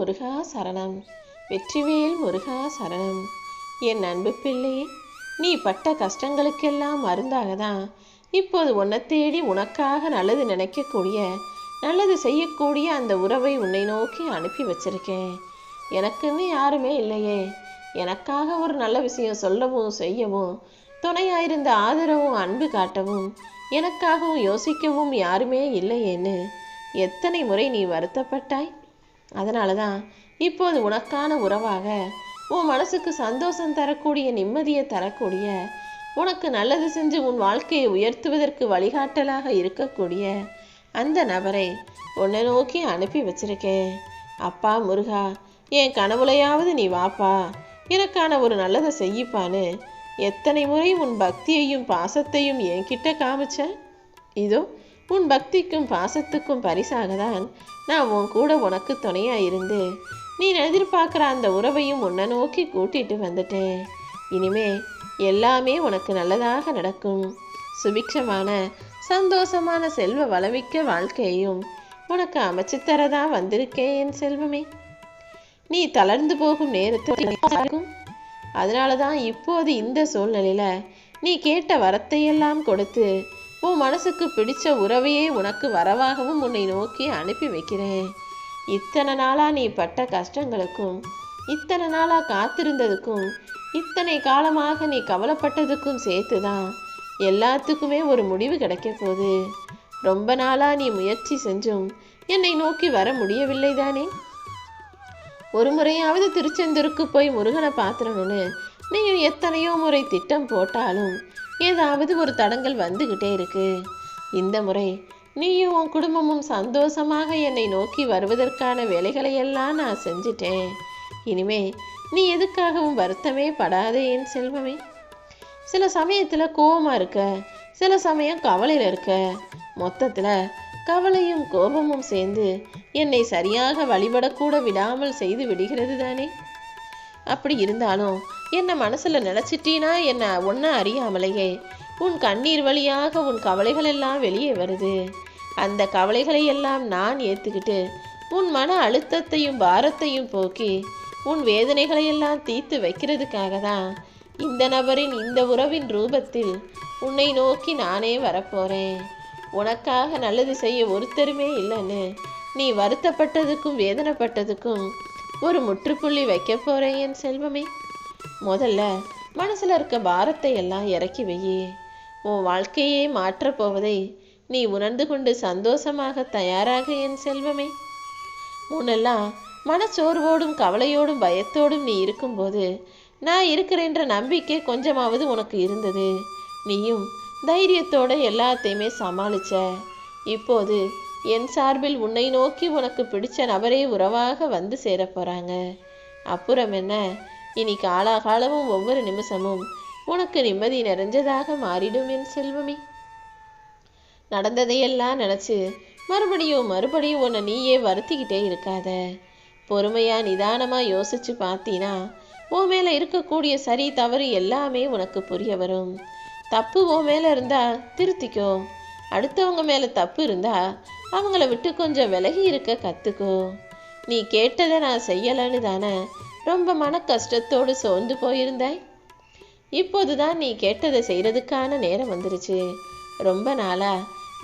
முருகா சரணம். வெற்றிவேல் முருகா சரணம். என் அன்பு பிள்ளையே, நீ பட்ட கஷ்டங்களுக்கெல்லாம் மருந்தாக தான் இப்போது உன்னை தேடி உனக்காக நல்லது நினைக்கக்கூடிய, நல்லது செய்யக்கூடிய அந்த உறவை உன்னை நோக்கி அனுப்பி வச்சிருக்கேன். எனக்குன்னு யாருமே இல்லையே, எனக்காக ஒரு நல்ல விஷயம் சொல்லவும் செய்யவும், துணையாயிருந்த ஆதரவும் அன்பு காட்டவும், எனக்காகவும் யோசிக்கவும் யாருமே இல்லையேன்னு எத்தனை முறை நீ வருத்தப்பட்டாய். அதனால தான் இப்போது உனக்கான உறவாக, உன் மனசுக்கு சந்தோஷம் தரக்கூடிய, நிம்மதியை தரக்கூடிய, உனக்கு நல்லது செஞ்சு உன் வாழ்க்கையை உயர்த்துவதற்கு வழிகாட்டலாக இருக்கக்கூடிய அந்த நபரை உன்னை நோக்கி அனுப்பி வச்சிருக்கேன். அப்பா முருகா, என் கனவுலையாவது நீ வாப்பா, எனக்கான ஒரு நல்லதை செய்யிப்பான்னு எத்தனை முறை உன் பக்தியையும் பாசத்தையும் என்கிட்ட காமிச்ச. இதோ உன் பக்திக்கும் பாசத்துக்கும் பரிசாக தான் நான் உன் கூட உனக்கு துணையாக இருந்து நீ எதிர்பார்க்குற அந்த உறவையும் உன்னை நோக்கி கூட்டிட்டு வந்துட்டேன். இனிமே எல்லாமே உனக்கு நல்லதாக நடக்கும். சுபிக்ஷமான சந்தோஷமான செல்வ வளமிக்க வாழ்க்கையையும் உனக்கு அமைச்சு தரதான் வந்திருக்கேன் என் செல்வமே. நீ தளர்ந்து போகும் நேரத்தில் அதனால தான் இப்போது இந்த சூழ்நிலையில நீ கேட்ட வரத்தையெல்லாம் கொடுத்து உன் மனசுக்கு பிடிச்ச உறவையே உனக்கு வரவாகவும் உன்னை நோக்கி அனுப்பி வைக்கிறேன். இத்தனை நாளா நீ பட்ட கஷ்டங்களுக்கும், இத்தனை நாளா காத்திருந்ததுக்கும், இத்தனை காலமாக நீ கவலைப்பட்டதுக்கும் சேர்த்து தான் எல்லாத்துக்குமே ஒரு முடிவு கிடைக்க போகுது. ரொம்ப நாளா நீ முயற்சி செஞ்சும் என்னை நோக்கி வர முடியவில்லை தானே. ஒரு முறையாவது திருச்செந்தூருக்கு போய் முருகனை பார்த்துடணும்னு நீயும் எத்தனையோ முறை திட்டம் போட்டாலும் ஏதாவது ஒரு தடங்கள் வந்துக்கிட்டே இருக்கு. இந்த முறை நீயும் உன் குடும்பமும் சந்தோஷமாக என்னை நோக்கி வருவதற்கான வேலைகளையெல்லாம் நான் செஞ்சிட்டேன். இனிமே நீ எதுக்காகவும் வருத்தமே படாதே என் செல்வமே. சில சமயத்தில் கோபமாக இருக்க, சில சமயம் கவலையில் இருக்க, மொத்தத்தில் கவலையும் கோபமும் சேர்ந்து என்னை சரியாக வழிபடக்கூட விடாமல் செய்து விடுகிறது தானே. அப்படி இருந்தாலும் என்னை மனசில் நினச்சிட்டீனா என்ன ஒன்றை அறியாமலேயே உன் கண்ணீர் வழியாக உன் கவலைகள் எல்லாம் வெளியே வருது. அந்த கவலைகளை எல்லாம் நான் ஏற்றுக்கிட்டு உன் மன அழுத்தத்தையும் பாரத்தையும் போக்கி உன் வேதனைகளையெல்லாம் தீர்த்து வைக்கிறதுக்காக தான் இந்த நபரின், இந்த உறவின் ரூபத்தில் உன்னை நோக்கி நானே வரப்போகிறேன். உனக்காக நல்லது செய்ய ஒருத்தருமே இல்லைன்னு நீ வருத்தப்பட்டதுக்கும் வேதனைப்பட்டதுக்கும் ஒரு முற்றுப்புள்ளி வைக்க போகிறேன் என் செல்வமே. முதல்ல மனசில் இருக்க பாரத்தை எல்லாம் இறக்கி வையே. உன் வாழ்க்கையே மாற்றப் போவதை நீ உணர்ந்து கொண்டு சந்தோஷமாக தயாராக என் செல்வமே. முன்னெல்லாம் மனச்சோர்வோடும் கவலையோடும் பயத்தோடும் நீ இருக்கும்போது நான் இருக்கிறேன்ற நம்பிக்கை கொஞ்சமாவது உனக்கு இருந்தது. நீயும் தைரியத்தோடு எல்லாத்தையுமே சமாளிச்ச. இப்போது என் சார்பில் உன்னை நோக்கி உனக்கு பிடிச்ச நபரே உறவாக வந்து சேர போகிறாங்க. அப்புறம் என்ன, இனி காலாகாலமும் ஒவ்வொரு நிமிஷமும் உனக்கு நிம்மதி நிறைஞ்சதாக மாறிடும் என் செல்வமே. நடந்ததையெல்லாம் நினச்சி மறுபடியும் உன்னை நீயே வருத்திக்கிட்டே இருக்காத. பொறுமையாக நிதானமாக யோசிச்சு பார்த்தீனா உன் மேலே இருக்கக்கூடிய சரி தவறு எல்லாமே உனக்கு புரிய வரும். தப்பு உன் மேலே இருந்தால் திருத்திக்கோ. அடுத்தவங்க மேலே தப்பு இருந்தால் அவங்கள விட்டு கொஞ்சம் விலகி இருக்க கற்றுக்கோ. நீ கேட்டதை நான் செய்யலைன்னு தானே ரொம்ப மன கஷ்டத்தோடு சோர்ந்து போயிருந்தாய். இப்போது தான் நீ கேட்டதை செய்கிறதுக்கான நேரம் வந்துருச்சு. ரொம்ப நாளா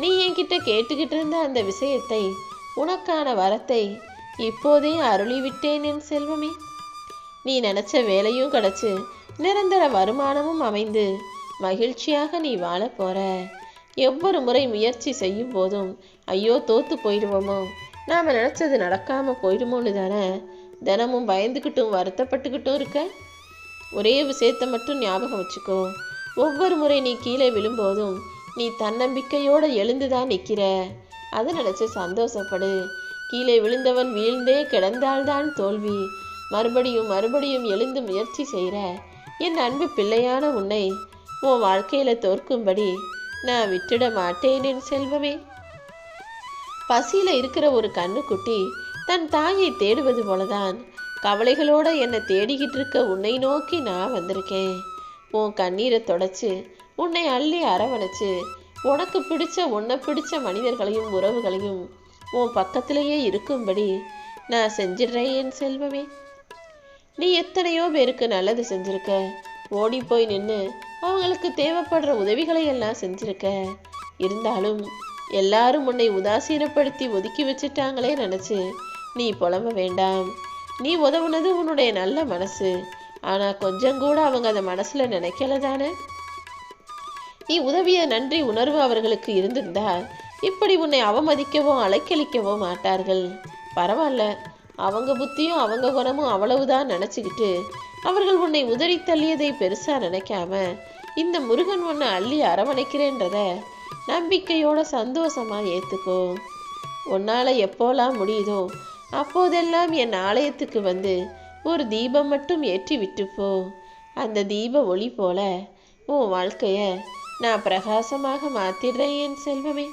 நீ என்கிட்ட கேட்டுக்கிட்டு இருந்த அந்த விஷயத்தை, உனக்கான வரத்தை இப்போதே அருளிவிட்டேன் என் செல்வமே. நீ நினச்ச வேலையும் கிடச்சி நிரந்தர வருமானமும் அமைந்து மகிழ்ச்சியாக நீ வாழ போற. ஒவ்வொரு முறை முயற்சி செய்யும் போதும் ஐயோ தோத்து போயிடுவோமோ, நாம் நினச்சது நடக்காமல் போயிடுமோன்னு தானே தினமும் பயந்துக்கிட்டும் வருத்தப்பட்டுக்கிட்டும் இருக்க. ஒரே விஷயத்தை மட்டும் ஞாபகம் வச்சுக்கோ. ஒவ்வொரு முறை நீ கீழே விழும்போதும் நீ தன்னம்பிக்கையோடு எழுந்துதான் நிற்கிற. அதை நினச்சி சந்தோஷப்படு. கீழே விழுந்தவன் வீழ்ந்தே கிடந்தால்தான் தோல்வி. மறுபடியும் எழுந்து முயற்சி செய்கிற என் அன்பு பிள்ளையான உன்னை உன் வாழ்க்கையில் தோற்கும்படி நான் விட்டுட மாட்டேன் என் செல்வமே. பசியில் இருக்கிற ஒரு கண்ணுக்குட்டி தன் தாயை தேடுவது போலதான் கவலைகளோடு என்னை தேடிக்கிட்டு இருக்க உன்னை நோக்கி நான் வந்திருக்கேன். உன் கண்ணீரை தொடச்சி உன்னை அள்ளி அரவணைச்சு உனக்கு பிடிச்ச, உன்னை பிடிச்ச மனிதர்களையும் உறவுகளையும் உன் பக்கத்திலேயே இருக்கும்படி நான் செஞ்சிடுறேன் என் செல்வமே. நீ எத்தனையோ பேருக்கு நல்லது செஞ்சிருக்க, ஓடி போய் நின்று அவங்களுக்கு தேவைப்படுற உதவிகளை எல்லாம் செஞ்சிருக்க. இருந்தாலும் எல்லாரும் உன்னை உதாசீனப்படுத்தி ஒதுக்கி வச்சுட்டாங்களே நினச்சி நீ புலம்ப வேண்டாம். நீ உதவுனது உன்னுடைய நல்ல மனசு, ஆனால் கொஞ்சம் கூட அவங்க அதை மனசில் நினைக்கல தானே. நீ உதவிய நன்றி உணர்வு அவர்களுக்கு இருந்திருந்தா இப்படி உன்னை அவமதிக்கவோ அலைக்கழிக்கவோ மாட்டார்கள். பரவாயில்ல, அவங்க புத்தியும் அவங்க குணமும் அவ்வளவுதான் நினச்சிக்கிட்டு அவர்கள் உன்னை உதறி தள்ளியதை பெருசாக நினைக்காம இந்த முருகன் உன்னை அள்ளி அரவணைக்கிறேன்றத நம்பிக்கையோட சந்தோஷமாக ஏற்றுக்கோ. உன்னால் எப்போலாம் முடியுதோ அப்போதெல்லாம் என் ஆலயத்துக்கு வந்து ஒரு தீபம் மட்டும் ஏற்றி விட்டுப்போ. அந்த தீப ஒளி போல உன் வாழ்க்கையை நான் பிரகாசமாக மாற்றிடுறேன் என் செல்வமே.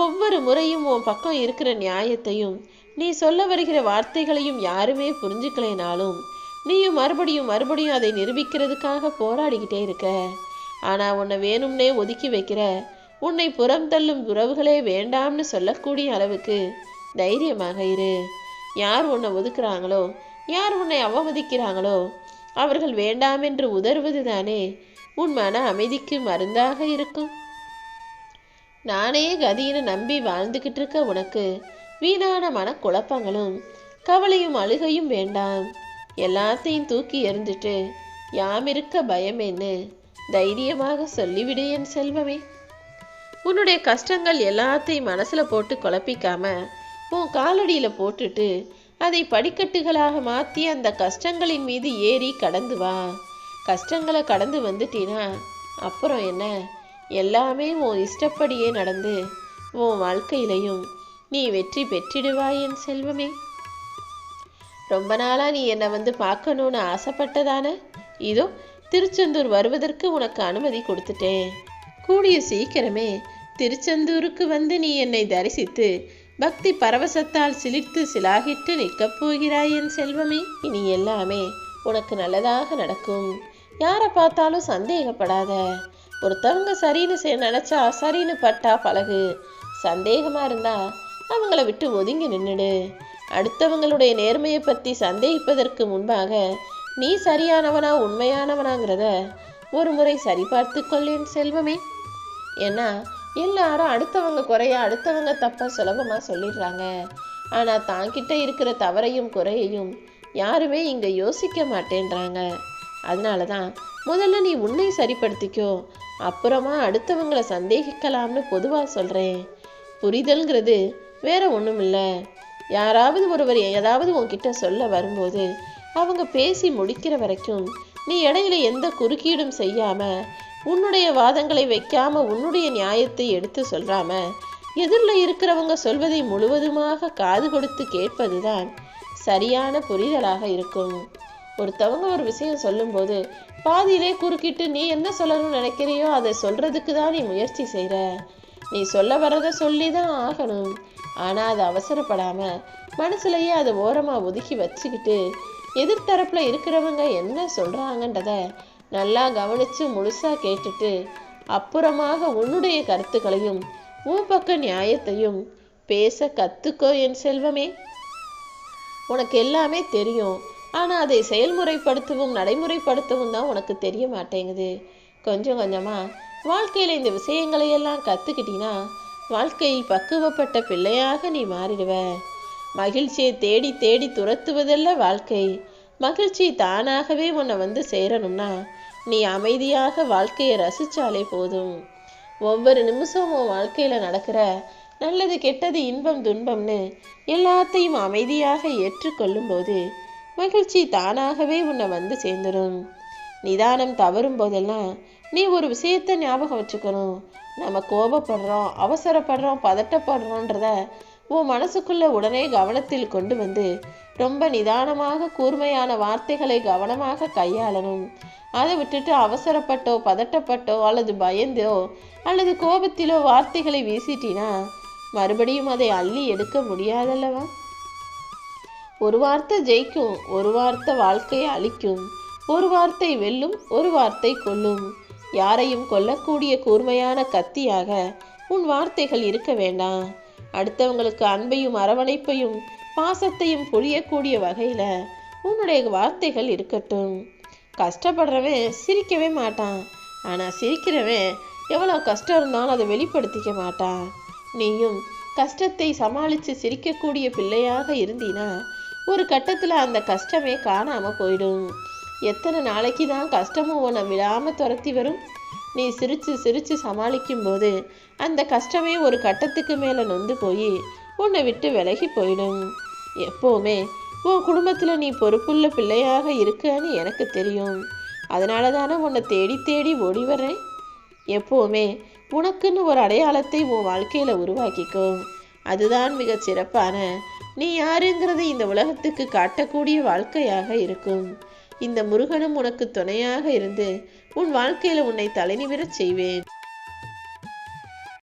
ஒவ்வொரு முறையும் உன் பக்கம் இருக்கிற நியாயத்தையும் நீ சொல்ல வருகிற வார்த்தைகளையும் யாருமே புரிஞ்சுக்கலைனாலும் நீயும் மறுபடியும் மறுபடியும் அதை நிரூபிக்கிறதுக்காக போராடிக்கிட்டே இருக்க. ஆனால் உன்னை வேணும்னே ஒதுக்கி வைக்கிற, உன்னை புறம் தள்ளும் உறவுகளே வேண்டாம்னு சொல்லக்கூடிய அளவுக்கு தைரியமாக இரு. யார் உன்னை ஒதுக்குறாங்களோ, யார் உன்னை அவமதிக்கிறாங்களோ அவர்கள் வேண்டாம் என்று உதறுவது தானே உன் மன அமைதிக்கு மருந்தாக இருக்கும். நானே கதின்னு நம்பி வாழ்ந்துக்கிட்டு இருக்க உனக்கு வீணான மனக்குழப்பங்களும் கவலையும் அழுகையும் வேண்டாம். எல்லாத்தையும் தூக்கி எறிஞ்சிட்டு யாம் இருக்க பயமேன்னு தைரியமாக சொல்லிவிடு என் செல்வமே. உன்னுடைய கஷ்டங்கள் எல்லாத்தையும் மனசில் போட்டு குழப்பிக்காம உன் காலடியில் போட்டுட்டு அதை படிக்கட்டுகளாக மாற்றி அந்த கஷ்டங்களின் மீது ஏறி கடந்து வா. கஷ்டங்களை கடந்து வந்துட்டினா அப்புறம் என்ன, எல்லாமே உன் இஷ்டப்படியே நடந்து உன் வாழ்க்கையிலையும் நீ வெற்றி பெற்றிடுவாய் என் செல்வமே. ரொம்ப நாளாக நீ என்னை வந்து பார்க்கணுன்னு ஆசைப்பட்டதான, இதோ திருச்செந்தூர் வருவதற்கு உனக்கு அனுமதி கொடுத்துட்டேன். கூடிய சீக்கிரமே திருச்செந்தூருக்கு வந்து நீ என்னை தரிசித்து பக்தி பரவசத்தால் சிலிர்த்து சிலாகிட்டு நிற்கப் போகிறாய் என் செல்வமே. இனி எல்லாமே உனக்கு நல்லதாக நடக்கும். யாரை பார்த்தாலும் சந்தேகப்படாத. ஒருத்தவங்க சரின்னு நினச்சா சரின்னு பட்டா பழகு. சந்தேகமாக இருந்தா அவங்கள விட்டு ஒதுங்கி நின்றுடு. அடுத்தவங்களுடைய நேர்மையை பற்றி சந்தேகிப்பதற்கு முன்பாக நீ சரியானவனா உண்மையானவனாங்கிறத ஒரு முறை சரிபார்த்து கொள்ளேன் செல்வமே. ஏன்னா எல்லாரும் அடுத்தவங்க குறைய அடுத்தவங்க தப்பாக சுலபமாக சொல்லிடுறாங்க. ஆனால் தாங்கிட்ட இருக்கிற தவறையும் குறையையும் யாருமே இங்கே யோசிக்க மாட்டேன்றாங்க. அதனால தான் முதல்ல நீ உன்னை சரிப்படுத்திக்கோ, அப்புறமா அடுத்தவங்களை சந்தேகிக்கலாம்னு பொதுவாக சொல்கிறேன். புரிதல்ங்கிறது வேற ஒன்றும் இல்லை. யாராவது ஒருவர் ஏதாவது உன்கிட்ட சொல்ல வரும்போது அவங்க பேசி முடிக்கிற வரைக்கும் நீ இடையில எந்த குறுக்கீடும் செய்யாம, உன்னுடைய வாதங்களை வைக்காம, உன்னுடைய நியாயத்தை எடுத்து சொல்றாம எதிரில் இருக்கிறவங்க சொல்வதை முழுவதுமாக காது கொடுத்து கேட்பதுதான் சரியான புரிதலாக இருக்கும். ஒருத்தவங்க ஒரு விஷயம் சொல்லும்போது பாதியிலே குறுக்கிட்டு நீ என்ன சொல்லணும்னு நினைக்கிறியோ அதை சொல்றதுக்கு தான் நீ முயற்சி செய்கிற. நீ சொல்ல வர்றதை சொல்லி தான் ஆகணும். ஆனால் அதை அவசரப்படாம மனசுலையே அதை ஓரமாக ஒதுக்கி வச்சுக்கிட்டு எதிர்த்தரப்புல இருக்கிறவங்க என்ன சொல்றாங்கன்றத நல்லா கவனிச்சு முழுசா கேட்டுட்டு அப்புறமாக உன்னுடைய கருத்துக்களையும் உன் பக்க நியாயத்தையும் பேச கத்துக்கோ என் செல்வமே. உனக்கு எல்லாமே தெரியும், ஆனால் அதை செயல்முறைப்படுத்தவும் நடைமுறைப்படுத்தவும் தான் உனக்கு தெரிய மாட்டேங்குது. கொஞ்சம் கொஞ்சமா வாழ்க்கையில இந்த விஷயங்களை எல்லாம் கத்துக்கிட்டீங்கன்னா வாழ்க்கை பக்குவப்பட்ட பிள்ளையாக நீ மாறிடுவ. மகிழ்ச்சியை தேடி தேடி துரத்துவதல்ல வாழ்க்கை. மகிழ்ச்சி தானாகவே உன்னை வந்து சேரணும்னா நீ அமைதியாக வாழ்க்கையை ரசிச்சாலே போதும். ஒவ்வொரு நிமிஷம் உன் வாழ்க்கையில நடக்கிற நல்லது கெட்டது இன்பம் துன்பம்னு எல்லாத்தையும் அமைதியாக ஏற்றுக்கொள்ளும் போது மகிழ்ச்சி தானாகவே உன்னை வந்து சேர்ந்துடும். நிதானம் தவறும் போதெல்லாம் நீ ஒரு விஷயத்தை ஞாபகம் வச்சுக்கணும். நம்ம கோபப்படுறோம், அவசரப்படுறோம், பதட்டப்படுறோன்றத உன் மனசுக்குள்ள உடனே கவனத்தில் கொண்டு வந்து ரொம்ப நிதானமாக கூர்மையான வார்த்தைகளை கவனமாக கையாளணும். அதை விட்டுட்டு அவசரப்பட்டோ பதட்டப்பட்டோ அல்லது பயந்தோ அல்லது கோபத்திலோ வார்த்தைகளை வீசிட்டினா மறுபடியும் அதை அள்ளி எடுக்க முடியாதல்லவா. ஒரு வார்த்தை ஜெயிக்கும், ஒரு வார்த்தை வாழ்க்கையை அழிக்கும். ஒரு வார்த்தை வெல்லும், ஒரு வார்த்தை கொல்லும். யாரையும் கொல்லக்கூடிய கூர்மையான கத்தியாக உன் வார்த்தைகள் இருக்க வேண்டாம். அடுத்தவங்களுக்கு அன்பையும் அரவணைப்பையும் பாசத்தையும் பொழியக்கூடிய வகையில உன்னுடைய வார்த்தைகள் இருக்கட்டும். கஷ்டப்படுறவன் சிரிக்கவே மாட்டான், ஆனா சிரிக்கிறவன் எவ்வளோ கஷ்டம் இருந்தாலும் அதை வெளிப்படுத்திக்க மாட்டான். நீயும் கஷ்டத்தை சமாளித்து சிரிக்கக்கூடிய பிள்ளையாக இருந்தீனா ஒரு கட்டத்தில் அந்த கஷ்டமே காணாம போயிடும். எத்தனை நாளைக்கு தான் கஷ்டமும் உன்னை விடாம துரத்தி வரும்? நீ சிரிச்சு சிரிச்சு சமாளிக்கும் போது அந்த கஷ்டமே ஒரு கட்டத்துக்கு மேலே நொந்து போய் உன்னை விட்டு விலகி போயிடும். எப்போவுமே உன் குடும்பத்தில் நீ பொறுப்புள்ள பிள்ளையாக இருக்கன்னு எனக்கு தெரியும். அதனால தானே உன்னை தேடி தேடி ஓடி வர்றேன். எப்போவுமே உனக்குன்னு ஒரு அடையாளத்தை உன் வாழ்க்கையில் உருவாக்கிக்கோ. அதுதான் மிக சிறப்பான நீ யாருங்கிறதை இந்த உலகத்துக்கு காட்டக்கூடிய வாழ்க்கையாக இருக்கும். இந்த முருகனும் உனக்கு துணையாக இருந்து உன் வாழ்க்கையில் உன்னை தலைநிமிரச் செய்வேன்.